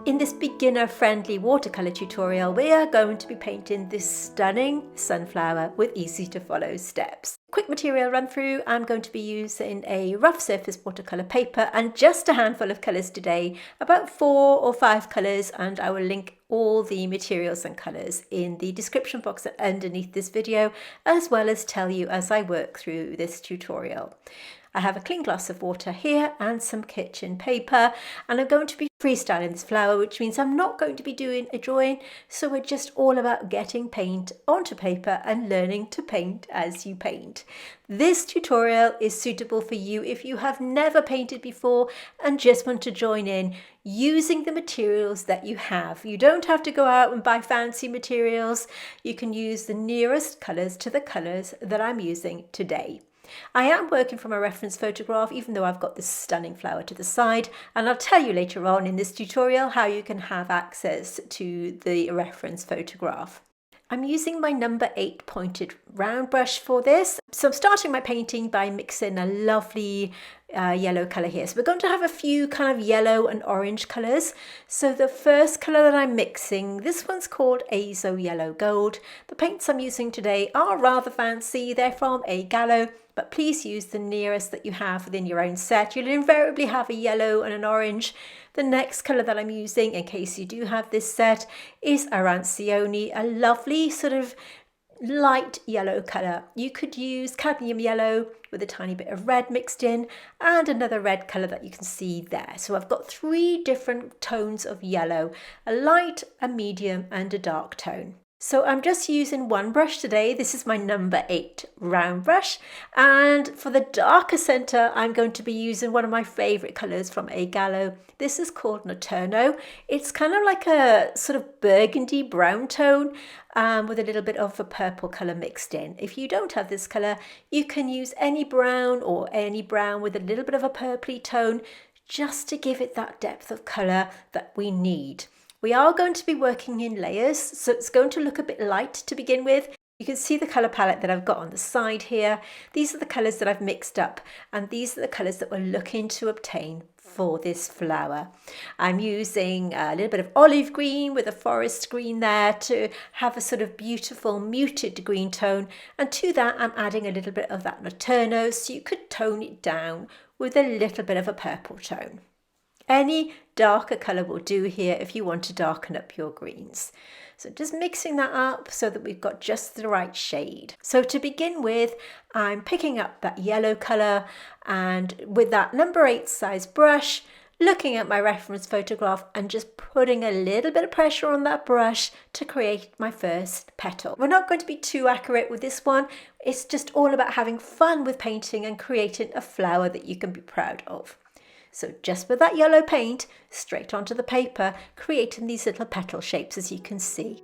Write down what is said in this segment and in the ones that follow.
In this beginner-friendly watercolour tutorial, we are going to be painting this stunning sunflower with easy to follow steps. Quick material run through, I'm going to be using a rough surface watercolour paper and just a handful of colours today, about 4 or 5 colours, and I will link all the materials and colours in the description box underneath this video, as well as tell you as I work through this tutorial. I have a clean glass of water here and some kitchen paper, and I'm going to be freestyling this flower, which means I'm not going to be doing a drawing, so we're just all about getting paint onto paper and learning to paint as you paint. This tutorial is suitable for you if you have never painted before and just want to join in using the materials that you have. You don't have to go out and buy fancy materials. You can use the nearest colours to the colours that I'm using today. I am working from a reference photograph, even though I've got this stunning flower to the side, and I'll tell you later on in this tutorial how you can have access to the reference photograph. I'm using my number 8 pointed round brush for this. So I'm starting my painting by mixing a lovely yellow colour here. So we're going to have a few kind of yellow and orange colours. So the first colour that I'm mixing, this one's called Azo Yellow Gold. The paints I'm using today are rather fancy. They're from A Gallo, but please use the nearest that you have within your own set. You'll invariably have a yellow and an orange. The next colour that I'm using, in case you do have this set, is Arancione, a lovely sort of light yellow colour. You could use cadmium yellow with a tiny bit of red mixed in and another red colour that you can see there. So I've got 3 different tones of yellow, a light, a medium and a dark tone. So I'm just using one brush today. This is my number 8 round brush, and for the darker centre I'm going to be using one of my favourite colours from A Gallo. This is called Notturno. It's kind of like a sort of burgundy brown tone with a little bit of a purple colour mixed in. If you don't have this colour, you can use any brown or any brown with a little bit of a purpley tone just to give it that depth of colour that we need. We are going to be working in layers, so it's going to look a bit light to begin with. You can see the colour palette that I've got on the side here. These are the colours that I've mixed up, and these are the colours that we're looking to obtain for this flower. I'm using a little bit of olive green with a forest green there to have a sort of beautiful muted green tone, and to that I'm adding a little bit of that Notturno, so you could tone it down with a little bit of a purple tone. Any darker colour will do here if you want to darken up your greens. So just mixing that up so that we've got just the right shade. So to begin with, I'm picking up that yellow colour, and with that number 8 size brush, looking at my reference photograph and just putting a little bit of pressure on that brush to create my first petal. We're not going to be too accurate with this one. It's just all about having fun with painting and creating a flower that you can be proud of. So just with that yellow paint straight onto the paper, creating these little petal shapes, as you can see.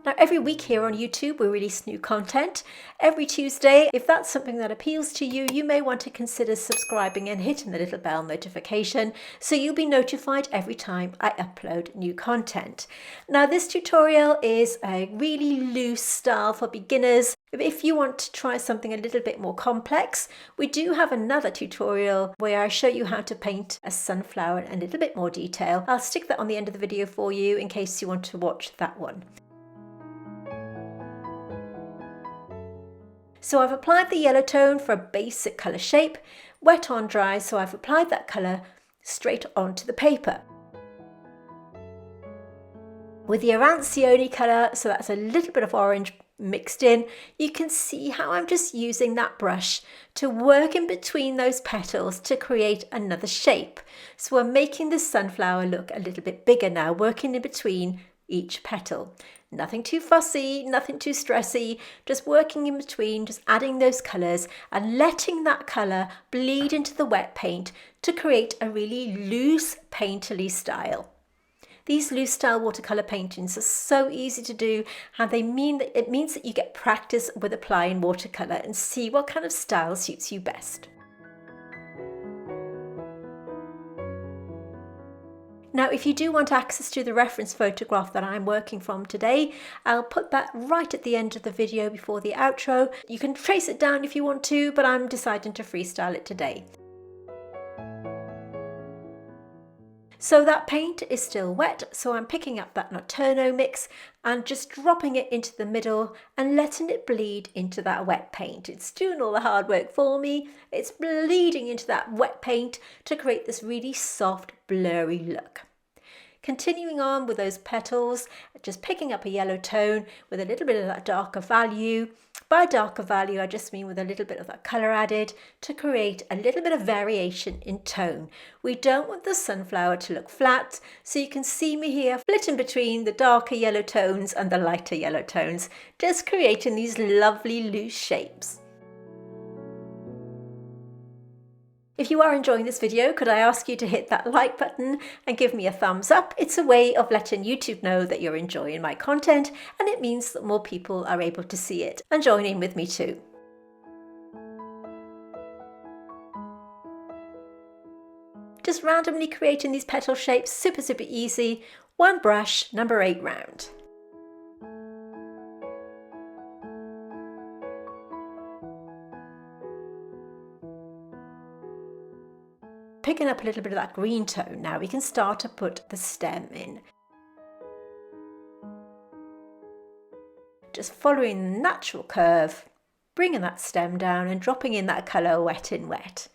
Now every week here on YouTube we release new content every Tuesday. If that's something that appeals to you, you may want to consider subscribing and hitting the little bell notification so you'll be notified every time I upload new content. Now this tutorial is a really loose style for beginners. If you want to try something a little bit more complex, we do have another tutorial where I show you how to paint a sunflower in a little bit more detail. I'll stick that on the end of the video for you in case you want to watch that one. So I've applied the yellow tone for a basic colour shape, wet on dry, so I've applied that colour straight onto the paper. With the Arancione colour, so that's a little bit of orange mixed in, you can see how I'm just using that brush to work in between those petals to create another shape. So we're making the sunflower look a little bit bigger now, working in between each petal. Nothing too fussy, nothing too stressy, just working in between, just adding those colours and letting that colour bleed into the wet paint to create a really loose painterly style. These loose style watercolour paintings are so easy to do, and it means that you get practice with applying watercolour and see what kind of style suits you best. Now, if you do want access to the reference photograph that I'm working from today, I'll put that right at the end of the video before the outro. You can trace it down if you want to, but I'm deciding to freestyle it today. So that paint is still wet, so I'm picking up that Nocturno mix and just dropping it into the middle and letting it bleed into that wet paint. It's doing all the hard work for me. It's bleeding into that wet paint to create this really soft, blurry look. Continuing on with those petals, just picking up a yellow tone with a little bit of that darker value. By darker value, I just mean with a little bit of that colour added to create a little bit of variation in tone. We don't want the sunflower to look flat, so you can see me here splitting between the darker yellow tones and the lighter yellow tones, just creating these lovely loose shapes. If you are enjoying this video, could I ask you to hit that like button and give me a thumbs up? It's a way of letting YouTube know that you're enjoying my content, and it means that more people are able to see it and join in with me too. Just randomly creating these petal shapes, super easy. One brush, number 8 round. Picking up a little bit of that green tone now, we can start to put the stem in. Just following the natural curve, bringing that stem down and dropping in that colour wet in wet.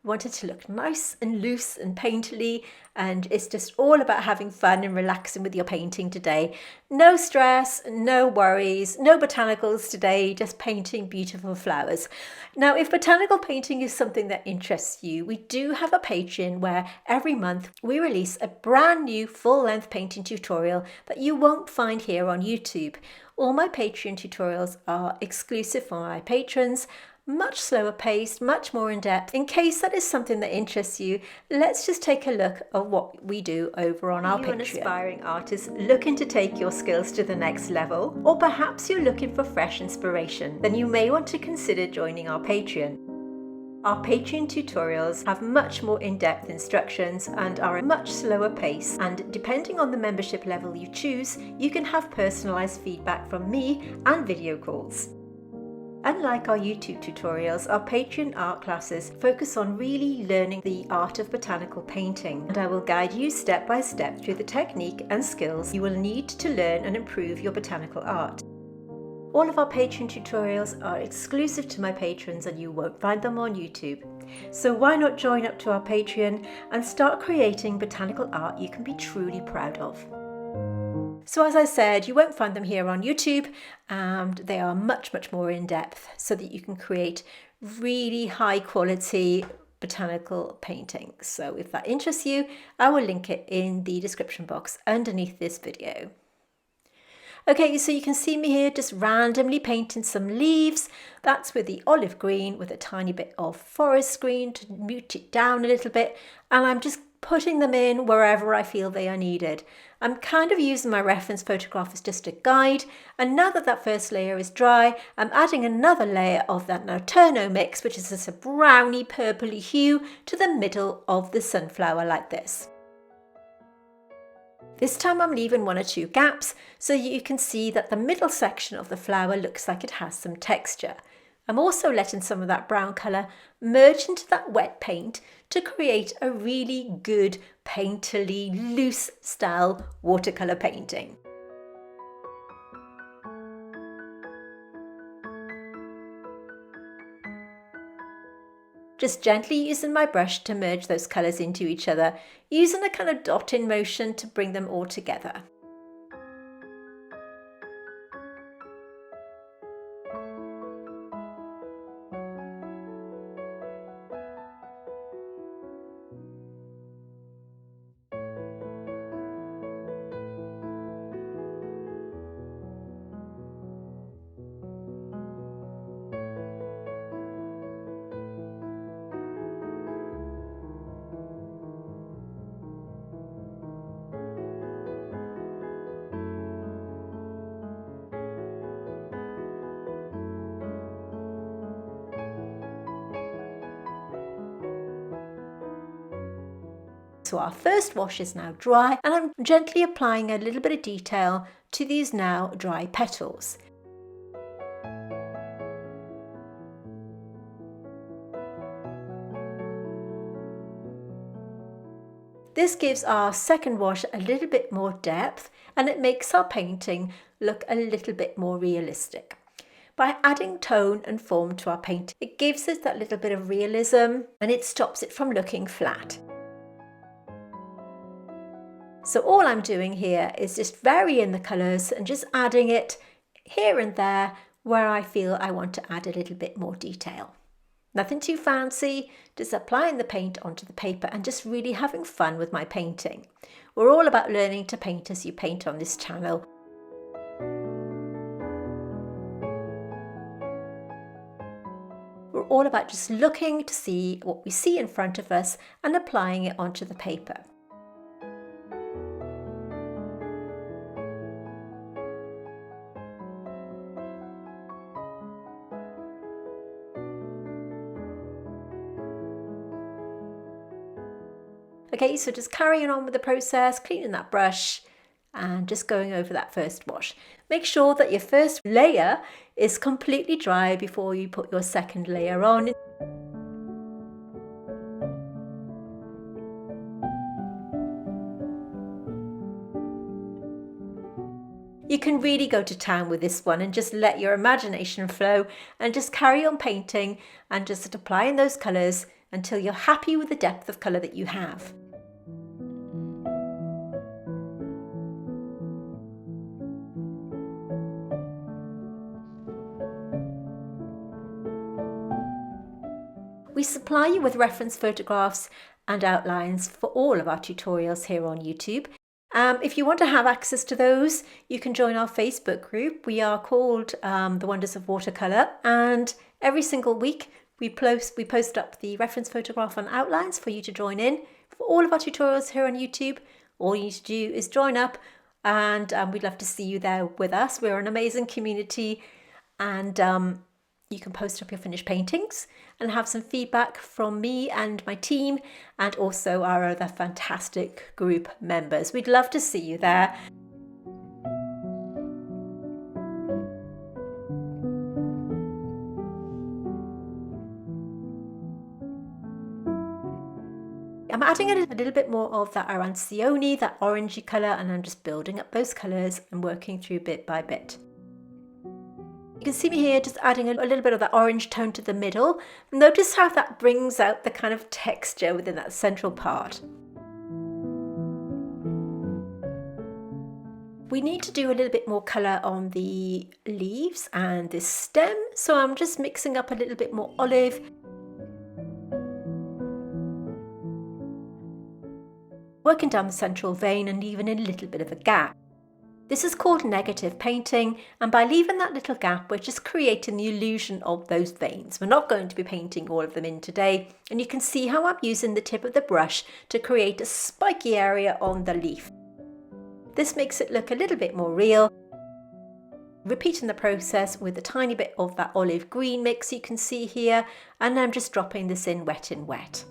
We want it to look nice and loose and painterly, and it's just all about having fun and relaxing with your painting today. No stress, no worries, no botanicals today, just painting beautiful flowers. Now, if botanical painting is something that interests you, we do have a Patreon where every month we release a brand new full-length painting tutorial that you won't find here on YouTube. All my Patreon tutorials are exclusive for my patrons, much slower paced, much more in depth. In case that is something that interests you, let's just take a look at what we do over on our Patreon. Are you an aspiring artist looking to take your skills to the next level? Or perhaps you're looking for fresh inspiration? Then you may want to consider joining our Patreon. Our Patreon tutorials have much more in-depth instructions and are a much slower pace, and depending on the membership level you choose, you can have personalised feedback from me and video calls. Unlike our YouTube tutorials, our Patreon art classes focus on really learning the art of botanical painting, and I will guide you step by step through the technique and skills you will need to learn and improve your botanical art. All of our Patreon tutorials are exclusive to my patrons and you won't find them on YouTube. So why not join up to our Patreon and start creating botanical art you can be truly proud of. So as I said, you won't find them here on YouTube, and they are much more in depth so that you can create really high quality botanical paintings. So if that interests you, I will link it in the description box underneath this video. Okay, so you can see me here just randomly painting some leaves. That's with the olive green with a tiny bit of forest green to mute it down a little bit, and I'm just putting them in wherever I feel they are needed. I'm kind of using my reference photograph as just a guide, and now that that first layer is dry, I'm adding another layer of that Nocturno mix, which is just a browny purpley hue, to the middle of the sunflower like this. This time I'm leaving 1 or 2 gaps so you can see that the middle section of the flower looks like it has some texture. I'm also letting some of that brown colour merge into that wet paint to create a really good painterly, loose style watercolour painting. Just gently using my brush to merge those colours into each other, using a kind of dotting motion to bring them all together. so our first wash is now dry, and I'm gently applying a little bit of detail to these now dry petals. This gives our second wash a little bit more depth, and it makes our painting look a little bit more realistic. By adding tone and form to our painting, it gives us that little bit of realism, and it stops it from looking flat. So all I'm doing here is just varying the colours and just adding it here and there where I feel I want to add a little bit more detail. Nothing too fancy, just applying the paint onto the paper and just really having fun with my painting. We're all about learning to paint as you paint on this channel. We're all about just looking to see what we see in front of us and applying it onto the paper. Okay, so just carrying on with the process, cleaning that brush and just going over that first wash. Make sure that your first layer is completely dry before you put your second layer on. You can really go to town with this one and just let your imagination flow and just carry on painting and just applying those colours until you're happy with the depth of colour that you have. We supply you with reference photographs and outlines for all of our tutorials here on YouTube. If you want to have access to those, you can join our Facebook group. We are called The Wonders of Watercolour, and every single week we post up the reference photograph and outlines for you to join in. For all of our tutorials here on YouTube, all you need to do is join up, and we'd love to see you there with us. We're an amazing community, and you can post up your finished paintings and have some feedback from me and my team, and also our other fantastic group members. We'd love to see you there. I'm adding a little bit more of that arancione, that orangey colour, and I'm just building up those colours and working through bit by bit. You can see me here just adding a little bit of that orange tone to the middle. Notice how that brings out the kind of texture within that central part. We need to do a little bit more colour on the leaves and this stem, so I'm just mixing up a little bit more olive. Working down the central vein and leaving a little bit of a gap. This is called negative painting, and by leaving that little gap, we're just creating the illusion of those veins. We're not going to be painting all of them in today, and you can see how I'm using the tip of the brush to create a spiky area on the leaf. This makes it look a little bit more real. Repeating the process with a tiny bit of that olive green mix you can see here, and I'm just dropping this in wet.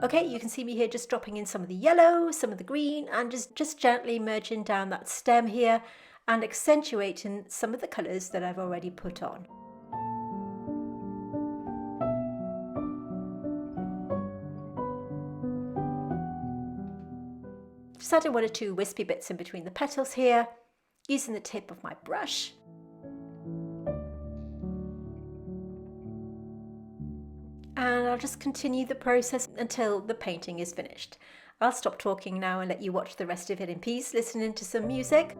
Okay, you can see me here just dropping in some of the yellow, some of the green, and just gently merging down that stem here and accentuating some of the colours that I've already put on. Just adding one or two wispy bits in between the petals here, using the tip of my brush. and I'll just continue the process until the painting is finished. I'll stop talking now and let you watch the rest of it in peace, listening to some music,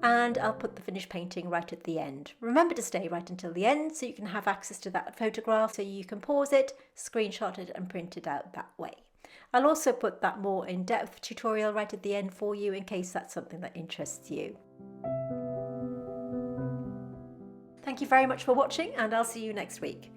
and I'll put the finished painting right at the end. Remember to stay right until the end so you can have access to that photograph, so you can pause it, screenshot it and print it out that way. I'll also put that more in-depth tutorial right at the end for you in case that's something that interests you. Thank you very much for watching, and I'll see you next week.